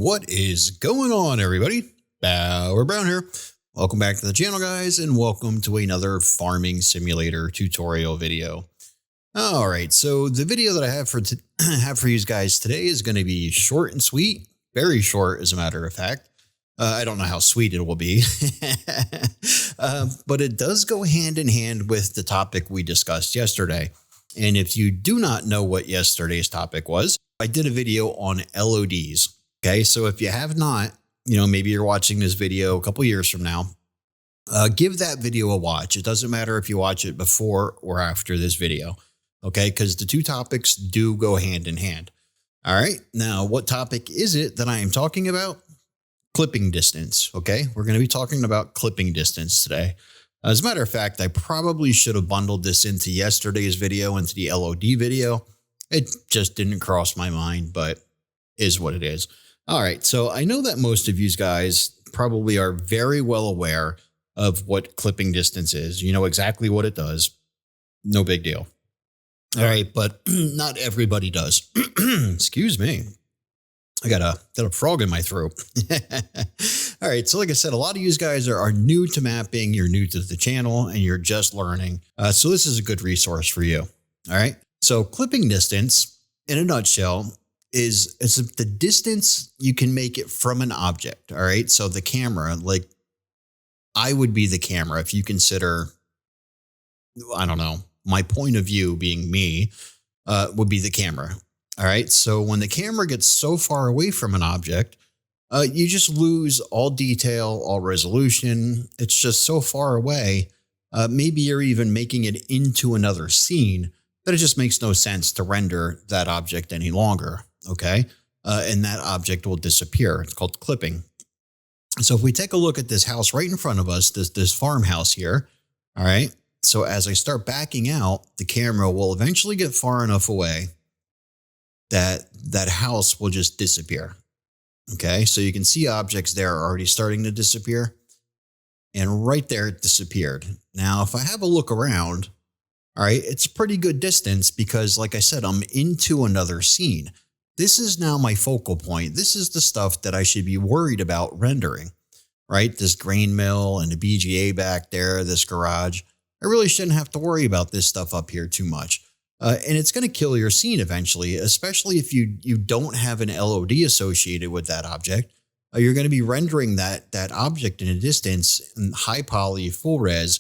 What is going on, everybody? Bauer Brown here. Welcome back to the channel, guys, and welcome to another farming simulator tutorial video. All right, so the video that I have for you guys today is going to be short and sweet, very short, as a matter of fact. I don't know how sweet it will be, but it does go hand in hand with the topic we discussed yesterday. And if you do not know what yesterday's topic was, I did a video on LODs. Okay, so if you have not, maybe you're watching this video a couple years from now, give that video a watch. It doesn't matter if you watch it before or after this video, okay, because the two topics do go hand in hand. All right, now what topic is it that I am talking about? Clipping distance, okay? We're going to be talking about clipping distance today. As a matter of fact, I probably should have bundled this into yesterday's video, into the LOD video. It just didn't cross my mind, but is what it is. All right, so I know that most of you guys probably are very well aware of what clipping distance is. You know exactly what it does. No big deal. All right, but not everybody does. Excuse me. I got a frog in my throat. All right, so like I said, a lot of you guys are new to mapping. You're new to the channel, and you're just learning. So this is a good resource for you. All right, so clipping distance, in a nutshell, is the distance you can make it from an object. All right. So the camera, like I would be the camera if you consider, I don't know, my point of view being me, would be the camera. All right. So when the camera gets so far away from an object, you just lose all detail, all resolution. It's just so far away. Maybe you're even making it into another scene that it just makes no sense to render that object any longer. Okay. And that object will disappear. It's called clipping. So if we take a look at this house right in front of us, this farmhouse here. All right. So as I start backing out, the camera will eventually get far enough away that that house will just disappear. Okay. So you can see objects there are already starting to disappear. And right there, it disappeared. Now, if I have a look around, all right, it's a pretty good distance because, like I said, I'm into another scene. This is now my focal point. This is the stuff that I should be worried about rendering, right? This grain mill and the BGA back there, this garage. I really shouldn't have to worry about this stuff up here too much. And it's going to kill your scene eventually, especially if you don't have an LOD associated with that object. You're going to be rendering that object in a distance in high poly, full res,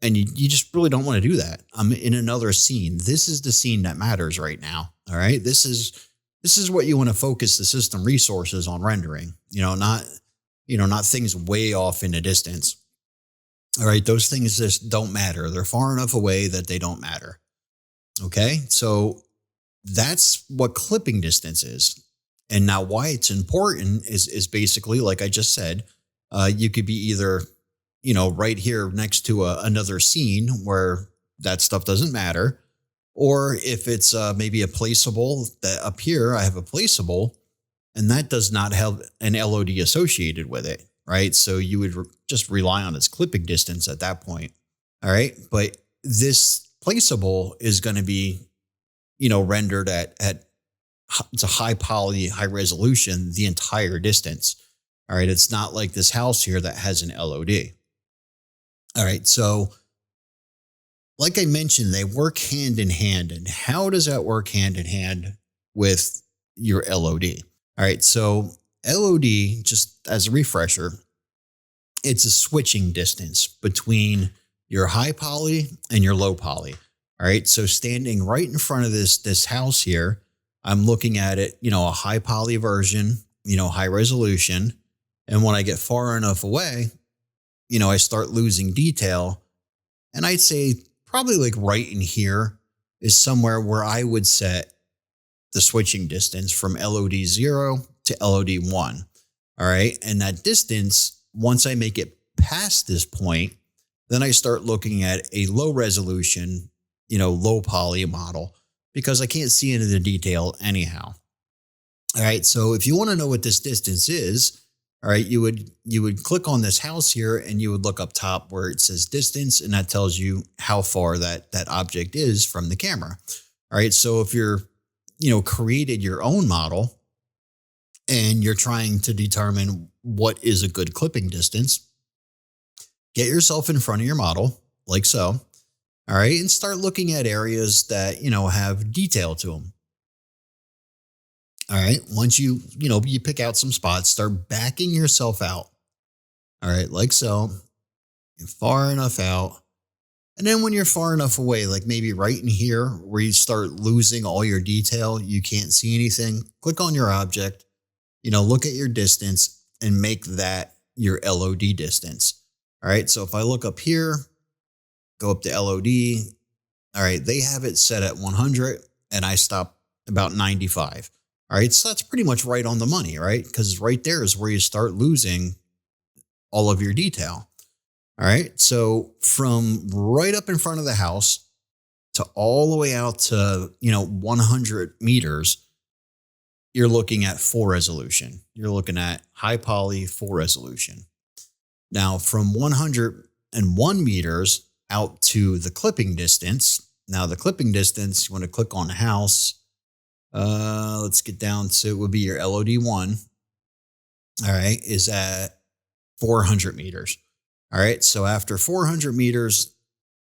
and you just really don't want to do that. I'm in another scene. This is the scene that matters right now. All right. This is what you want to focus the system resources on rendering, not things way off in the distance. All right. Those things just don't matter. They're far enough away that they don't matter. Okay. So that's what clipping distance is. And now why it's important is basically, like I just said, you could be either, right here next to another scene where that stuff doesn't matter. Or if it's maybe a placeable, that up here, I have a placeable, and that does not have an LOD associated with it, right? So you would just rely on its clipping distance at that point, all right? But this placeable is going to be, rendered at it's a high poly, high resolution, the entire distance, all right? It's not like this house here that has an LOD. All right, so like I mentioned, they work hand in hand. And how does that work hand in hand with your LOD? All right, so LOD, just as a refresher, it's a switching distance between your high poly and your low poly. All right, so standing right in front of this house here, I'm looking at it, a high poly version, high resolution. And when I get far enough away, I start losing detail. And I'd say probably like right in here is somewhere where I would set the switching distance from LOD 0 to LOD 1. All right. And that distance, once I make it past this point, then I start looking at a low resolution, low poly model because I can't see into the detail anyhow. All right. So if you want to know what this distance is, all right, you would click on this house here and you would look up top where it says distance, and that tells you how far that object is from the camera. All right. So if you're, created your own model, and you're trying to determine what is a good clipping distance, get yourself in front of your model, like so. All right. And start looking at areas that, have detail to them. All right. Once you pick out some spots, start backing yourself out. All right. Like so. You're far enough out. And then when you're far enough away, like maybe right in here where you start losing all your detail, you can't see anything, click on your object, look at your distance and make that your LOD distance. All right. So if I look up here, go up to LOD. All right. They have it set at 100 and I stop about 95. All right. So that's pretty much right on the money, right? Because right there is where you start losing all of your detail. All right. So from right up in front of the house to all the way out to, 100 meters, you're looking at full resolution. You're looking at high poly full resolution. Now from 101 meters out to the clipping distance. Now the clipping distance, you want to click on house. Let's get down to, it would be your LOD 1. All right. Is at 400 meters. All right. So after 400 meters,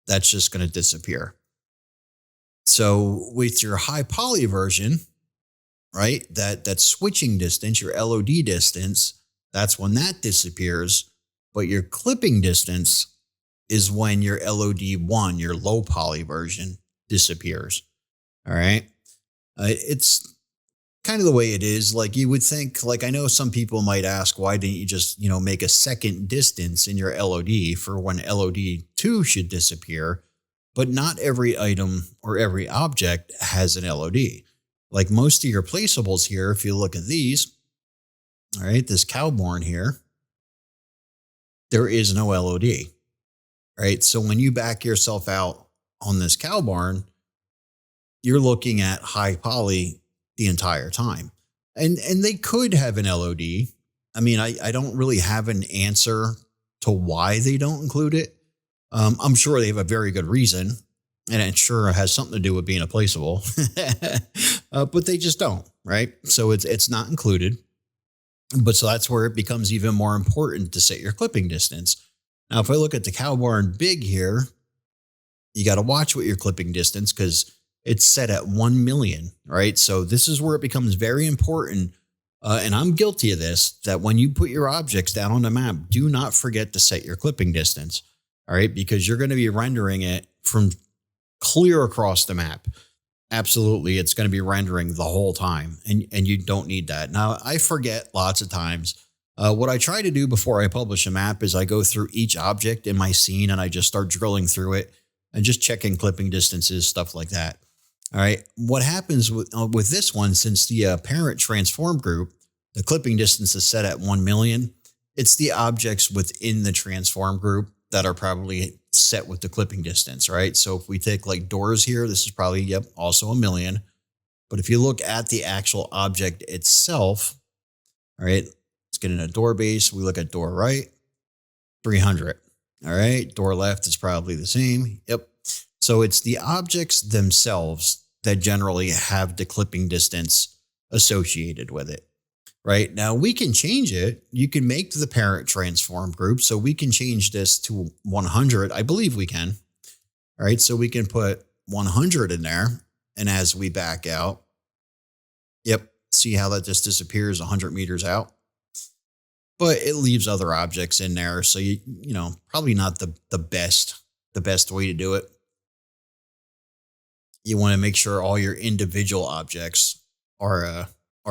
that's just going to disappear. So with your high poly version, right, that switching distance, your LOD distance, that's when that disappears. But your clipping distance is when your LOD 1, your low poly version, disappears. All right. It's kind of the way it is. Like you would think, like I know some people might ask, why didn't you just, make a second distance in your LOD for when LOD 2 should disappear? But not every item or every object has an LOD. Like most of your placeables here, if you look at these, all right, this cowborn here, there is no LOD, right? So when you back yourself out on this cowborn, you're looking at high poly the entire time. And they could have an LOD. I mean, I don't really have an answer to why they don't include it. I'm sure they have a very good reason, and it sure has something to do with being a placeable, but they just don't, right? So it's not included. But so that's where it becomes even more important to set your clipping distance. Now, if I look at the cowborn big here, you got to watch what your clipping distance, because it's set at 1 million, right? So this is where it becomes very important. And I'm guilty of this, that when you put your objects down on the map, do not forget to set your clipping distance. All right. Because you're going to be rendering it from clear across the map. Absolutely. It's going to be rendering the whole time. And you don't need that. Now, I forget lots of times. What I try to do before I publish a map is I go through each object in my scene and I just start drilling through it and just checking clipping distances, stuff like that. All right. What happens with this one, since the parent transform group, the clipping distance is set at 1 million. It's the objects within the transform group that are probably set with the clipping distance, right? So if we take like doors here, this is probably, also 1 million. But if you look at the actual object itself, all right, let's get in a door base. We look at door right, 300. All right. Door left is probably the same. Yep. So it's the objects themselves that generally have the clipping distance associated with it. Right now, we can change it. You can make the parent transform group. So we can change this to 100. I believe we can. All right. So we can put 100 in there. And as we back out, see how that just disappears 100 meters out. But it leaves other objects in there. So probably not the best way to do it. You want to make sure all your individual objects are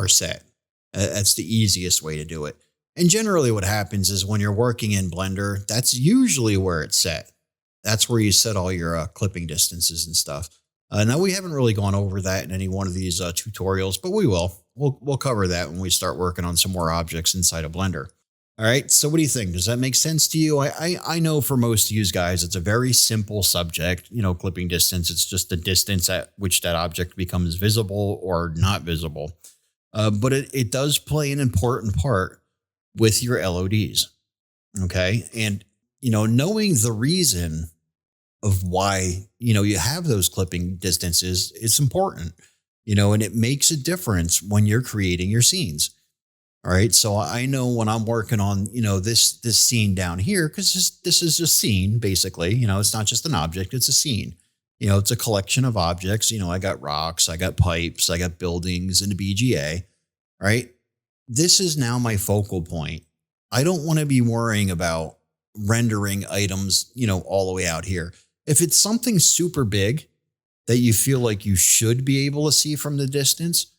set. That's the easiest way to do it. And generally what happens is when you're working in Blender, that's usually where it's set. That's where you set all your clipping distances and stuff. Now, we haven't really gone over that in any one of these tutorials, but we will. We'll cover that when we start working on some more objects inside of Blender. All right. So what do you think? Does that make sense to you? I know for most of you guys, it's a very simple subject, clipping distance. It's just the distance at which that object becomes visible or not visible. But it does play an important part with your LODs. Okay. And, knowing the reason of why, you have those clipping distances, it's important, and it makes a difference when you're creating your scenes. All right. So I know when I'm working on, this scene down here, because this is a scene, basically. It's not just an object, it's a scene. It's a collection of objects. I got rocks, I got pipes, I got buildings and a BGA. Right. This is now my focal point. I don't want to be worrying about rendering items, all the way out here. If it's something super big that you feel like you should be able to see from the distance,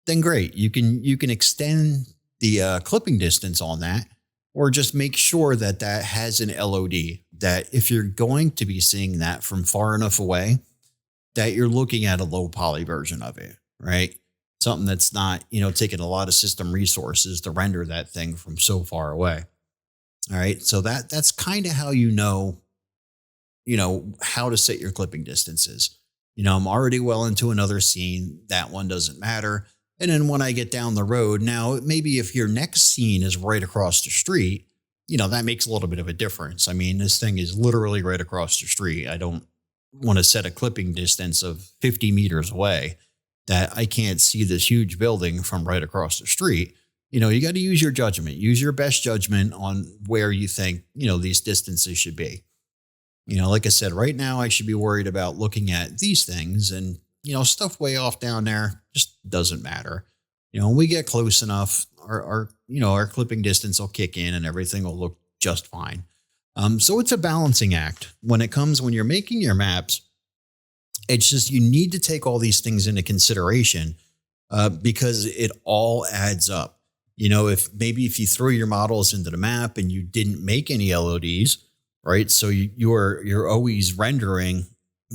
then great. You can extend the clipping distance on that, or just make sure that that has an LOD. That if you're going to be seeing that from far enough away, that you're looking at a low poly version of it, right? Something that's not taking a lot of system resources to render that thing from so far away. All right, so that's kind of how how to set your clipping distances. I'm already well into another scene. That one doesn't matter. And then when I get down the road, now maybe if your next scene is right across the street, that makes a little bit of a difference. I mean, this thing is literally right across the street. I don't want to set a clipping distance of 50 meters away that I can't see this huge building from right across the street. You got to use your judgment, use your best judgment on where you think, these distances should be. Like I said, right now I should be worried about looking at these things, and, stuff way off down there just doesn't matter. When we get close enough, our clipping distance will kick in and everything will look just fine. So it's a balancing act when you're making your maps. It's just, you need to take all these things into consideration, because it all adds up. If you throw your models into the map and you didn't make any LODs, right? So you're always rendering,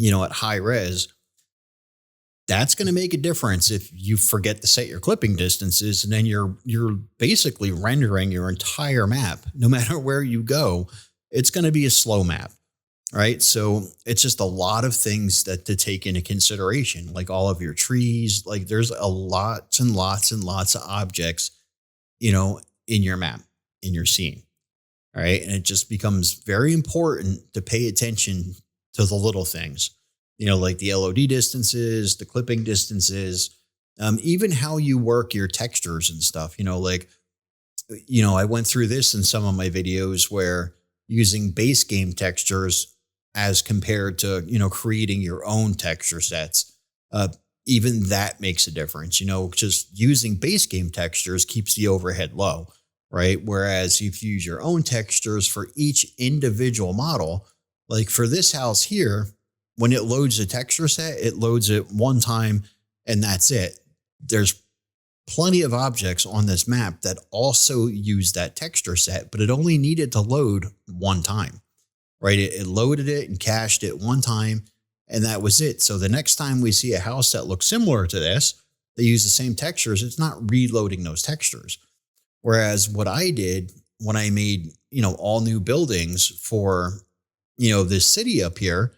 at high res. That's going to make a difference if you forget to set your clipping distances, and then you're basically rendering your entire map. No matter where you go, it's going to be a slow map, right? So it's just a lot of things to take into consideration, like all of your trees. Like there's a lots and lots and lots of objects, in your map, in your scene. All right. And it just becomes very important to pay attention to the little things, like the LOD distances, the clipping distances, even how you work your textures and stuff. I went through this in some of my videos where using base game textures as compared to, creating your own texture sets, even that makes a difference. Just using base game textures keeps the overhead low, right? Whereas if you use your own textures for each individual model, like for this house here, when it loads a texture set, it loads it one time and that's it. There's plenty of objects on this map that also use that texture set, but it only needed to load one time, right? It loaded it and cached it one time, and that was it. So the next time we see a house that looks similar to this, they use the same textures, it's not reloading those textures. Whereas what I did when I made, all new buildings for, this city up here,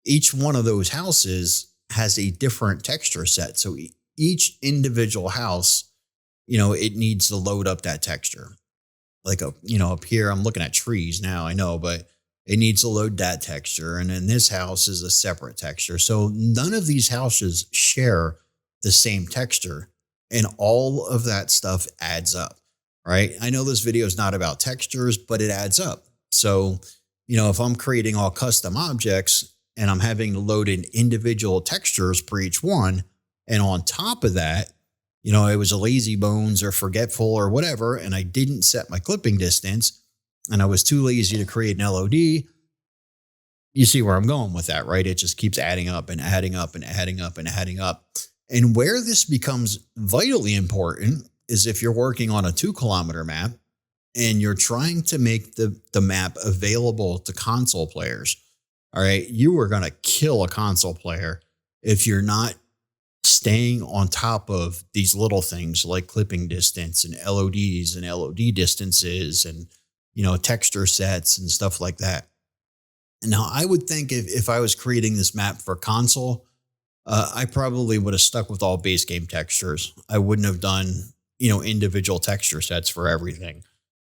each one of those houses has a different texture set. So each individual house, it needs to load up that texture. Like, up here, I'm looking at trees now, I know, but it needs to load that texture. And then this house is a separate texture. So none of these houses share the same texture, and all of that stuff adds up, right? I know this video is not about textures, but it adds up. So, if I'm creating all custom objects and I'm having to load in individual textures for each one, and on top of that, it was a lazy bones or forgetful or whatever, and I didn't set my clipping distance, and I was too lazy to create an LOD, you see where I'm going with that, right? It just keeps adding up and adding up and adding up and adding up. And where this becomes vitally important is if you're working on a 2-kilometer map and you're trying to make the map available to console players. All right, you are going to kill a console player if you're not staying on top of these little things like clipping distance and LODs and LOD distances and, texture sets and stuff like that. Now, I would think if I was creating this map for console, I probably would have stuck with all base game textures. I wouldn't have done, individual texture sets for everything.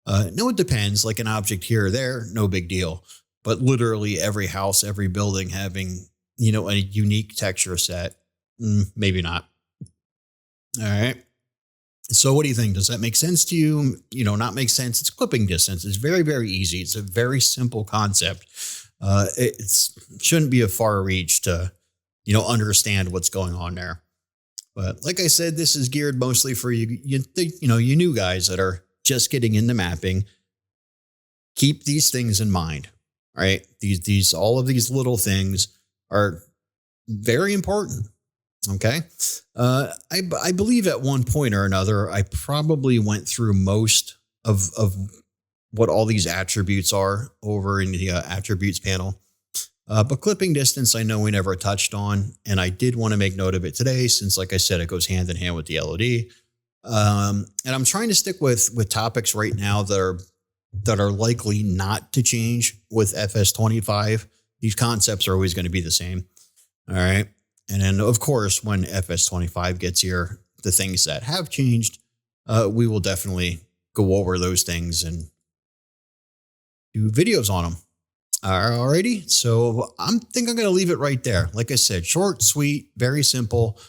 No, it depends. Like an object here or there, no big deal. But literally every house, every building having, a unique texture set, maybe not. All right. So what do you think? Does that make sense to you? Not make sense. It's clipping distance. It's very, very easy. It's a very simple concept. It shouldn't be a far reach to, understand what's going on there. But like I said, this is geared mostly for you new guys that are just getting into mapping. Keep these things in mind, right? All of these little things are very important. Okay. I believe at one point or another, I probably went through most of what all these attributes are over in the attributes panel. But clipping distance, I know we never touched on, and I did want to make note of it today since, like I said, it goes hand in hand with the LOD. And I'm trying to stick with topics right now that are likely not to change with FS25. These concepts are always going to be the same. All right. And then, of course, when FS25 gets here, the things that have changed, we will definitely go over those things and do videos on them. Alrighty. So I think I'm going to leave it right there. Like I said, short, sweet, very simple.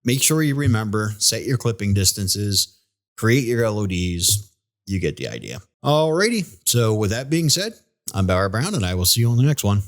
Make sure you remember, set your clipping distances, create your LODs. You get the idea. Alrighty. So with that being said, I'm Bauer Brown, and I will see you on the next one.